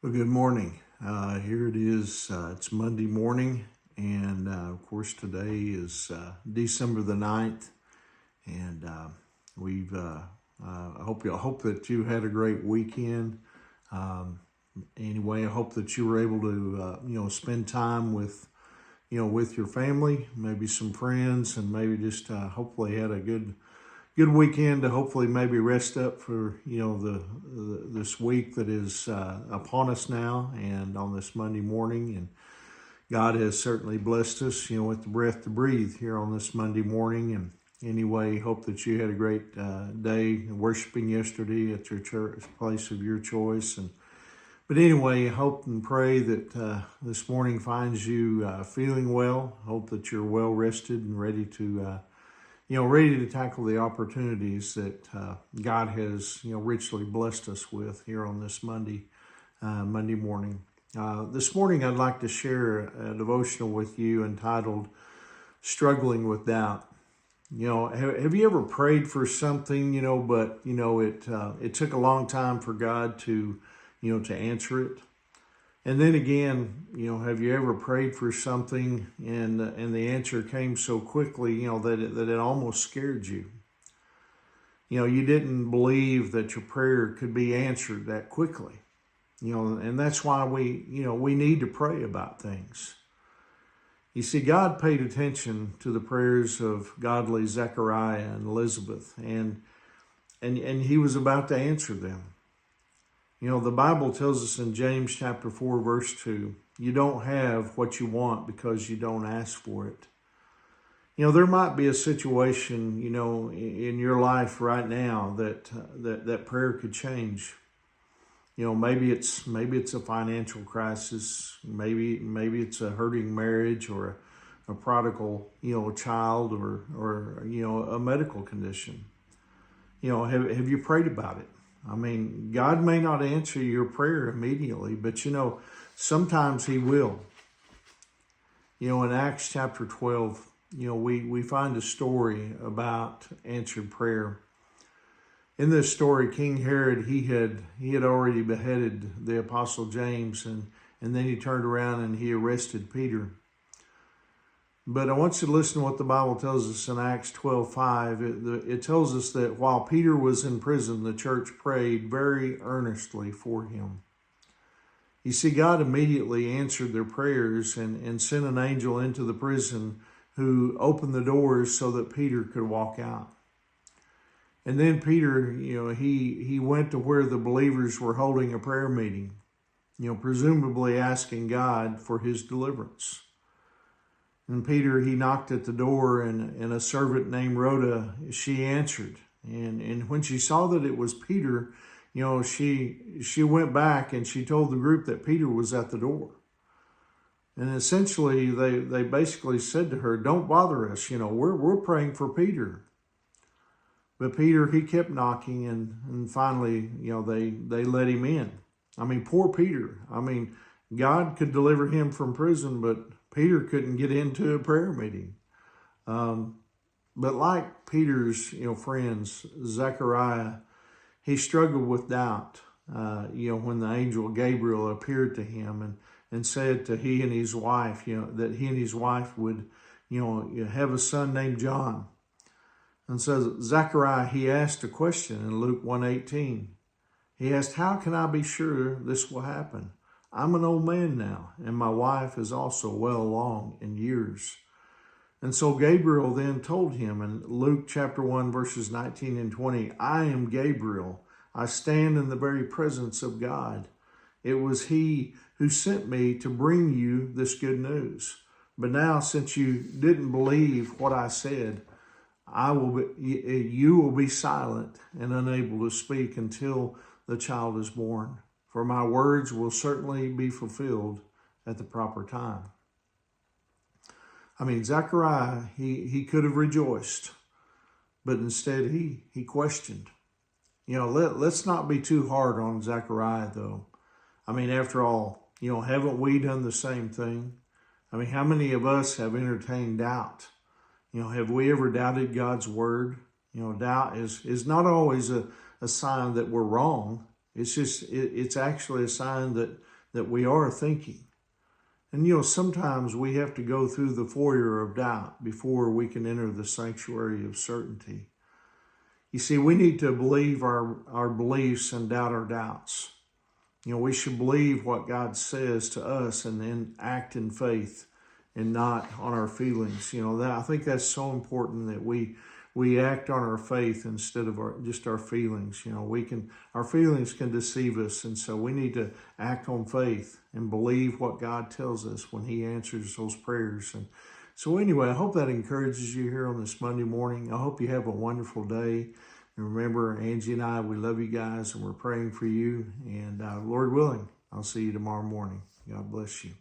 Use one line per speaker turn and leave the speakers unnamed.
Well, good morning. Here it is. It's Monday morning, and of course, today is December the 9th. And I hope that you had a great weekend. Anyway, I hope that you were able to spend time with with your family, maybe some friends, and maybe just hopefully had a good weekend to hopefully maybe rest up for this week that is upon us now and on this Monday morning. And God has certainly blessed us with the breath to breathe here on this Monday morning. And anyway, hope that you had a great day worshiping yesterday at your church place of your choice. But anyway, hope and pray that this morning finds you feeling well. Hope that you're well rested and ready to ready to tackle the opportunities that God has, richly blessed us with here on this Monday morning. This morning, I'd like to share a devotional with you entitled "Struggling with Doubt." Have you ever prayed for something, but it took a long time for God to answer it? And then again, have you ever prayed for something and the answer came so quickly, that it almost scared you? You didn't believe that your prayer could be answered that quickly. And that's why we need to pray about things. You see, God paid attention to the prayers of godly Zechariah and Elizabeth, and he was about to answer them. The Bible tells us in James chapter 4, verse 2, you don't have what you want because you don't ask for it. There might be a situation, in your life right now that prayer could change. Maybe it's a financial crisis. Maybe it's a hurting marriage or a prodigal, child or a medical condition. Have you prayed about it? I mean, God may not answer your prayer immediately, but sometimes He will. In Acts chapter 12, we find a story about answered prayer. In this story, King Herod, he had already beheaded the Apostle James, and then he turned around and he arrested Peter. But I want you to listen to what the Bible tells us in Acts 12:5. It tells us that while Peter was in prison, the church prayed very earnestly for him. You see, God immediately answered their prayers and sent an angel into the prison who opened the doors so that Peter could walk out. And then Peter, he went to where the believers were holding a prayer meeting, presumably asking God for his deliverance. And Peter, he knocked at the door, and a servant named Rhoda, she answered. And when she saw that it was Peter, she went back and she told the group that Peter was at the door. And essentially, they basically said to her, "Don't bother us. We're praying for Peter." But Peter, he kept knocking, and finally, they let him in. I mean, poor Peter. I mean, God could deliver him from prison, but Peter couldn't get into a prayer meeting. But like Peter's, friends, Zechariah, he struggled with doubt, when the angel Gabriel appeared to him and said to he and his wife, that he and his wife would, have a son named John. And so Zechariah, he asked a question in Luke 1:18. He asked, "How can I be sure this will happen? I'm an old man now, and my wife is also well along in years." And so Gabriel then told him in Luke chapter 1, verses 19 and 20, "I am Gabriel. I stand in the very presence of God. It was He who sent me to bring you this good news. But now, since you didn't believe what I said, you will be silent and unable to speak until the child is born. For my words will certainly be fulfilled at the proper time." I mean, Zechariah, he could have rejoiced, but instead he questioned. Let's not be too hard on Zechariah, though. I mean, after all, haven't we done the same thing? I mean, how many of us have entertained doubt? Have we ever doubted God's word? Doubt is not always a sign that we're wrong. It's actually a sign that that we are thinking. And, sometimes we have to go through the foyer of doubt before we can enter the sanctuary of certainty. You see, we need to believe our beliefs and doubt our doubts. We should believe what God says to us and then act in faith and not on our feelings. I think that's so important, that we act on our faith instead of just our feelings. Our feelings can deceive us, and so we need to act on faith and believe what God tells us when He answers those prayers. And so anyway, I hope that encourages you here on this Monday morning. I hope you have a wonderful day. And remember, Angie and I, we love you guys, and we're praying for you. And Lord willing, I'll see you tomorrow morning. God bless you.